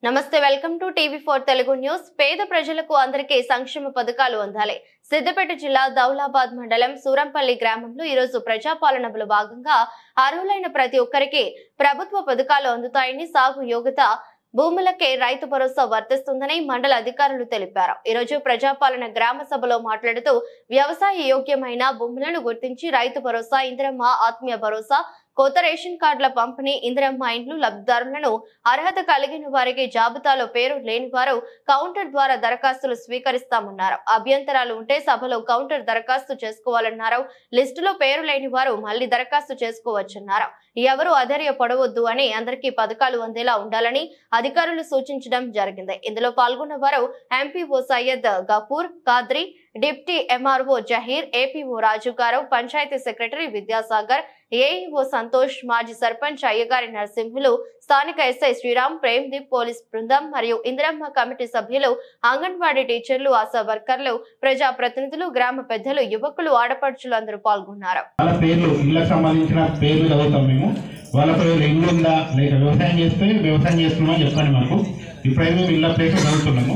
నమస్తే welcome to టీవీ4 Telugu news. పేద ప్రజలకు అందరికీ సంక్షేమ పథకాలు అందాలి। సిద్దిపేట జిల్లా దౌలాబాద్ మండలం సూరంపల్లి గ్రామంలో ఈ రోజు ప్రజాపాలనలో భాగంగా అర్హులైన ప్రతి ఒక్కరికి ప్రభుత్వ పథకాలు అందుతాయని, సాగు యోగ్యత భూములకే రైతు భరోసా వర్తిస్తుందని మండల అధికారులు తెలిపారు। ఈ రోజు ప్రజాపాలన గ్రామ సభలో మాట్లాడుతూ వ్యవసాయ యోగ్యమైన భూములను గుర్తించి రైతు భరోసా, ఇందిరమ్మ ఆత్మీయ భరోసా, కొత్త రేషన్ కార్డుల పంపిణీ, ఇందిరమ్మ ఇండ్లు లబ్ధిదారులను అర్హత కలిగిన వారికి జాబితాలో పేరు లేని వారు కౌంటర్ ద్వారా దరఖాస్తులు స్వీకరిస్తామన్నారు। అభ్యంతరాలు ఉంటే సభలో కౌంటర్ దరఖాస్తు చేసుకోవాలన్నారు। లిస్టులో పేరు లేని వారు మళ్లీ దరఖాస్తు చేసుకోవచ్చన్నారు। ఎవరు అధైర్యపడవద్దు అని, అందరికీ పథకాలు అందేలా ఉండాలని అధికారులు సూచించడం జరిగింది। ఇందులో పాల్గొన్న వారు MPO Syed Ghafoor Qadri, deputy MRO Zaheer, APO Raju గారు, పంచాయతీ సెక్రటరీ విద్యాసాగర్, ఏఈఓ సంతోష్, మాజీ సర్పంచ్ అయ్యగారి నరసింహులు, స్థానిక ఎస్ఐ శ్రీరామ్, ప్రేమ్దీప్, పోలీస్ బృందం మరియు ఇందిరమ్మ కమిటీ సభ్యులు, అంగన్వాడీ టీచర్లు, ఆశా వర్కర్లు, ప్రజా ప్రతినిధులు, గ్రామ పెద్దలు, యువకులు, ఆడపడుచులు అందరూ పాల్గొన్నారు। వాళ్ళ పేరు ఇల్లు ఉందా లేక వ్యవసాయం చేస్తే వ్యవసాయం చేస్తున్నామని చెప్పండి। మనకు ఇప్పుడైతే ఇళ్ళ ప్లేస్ చదువుతున్నాము।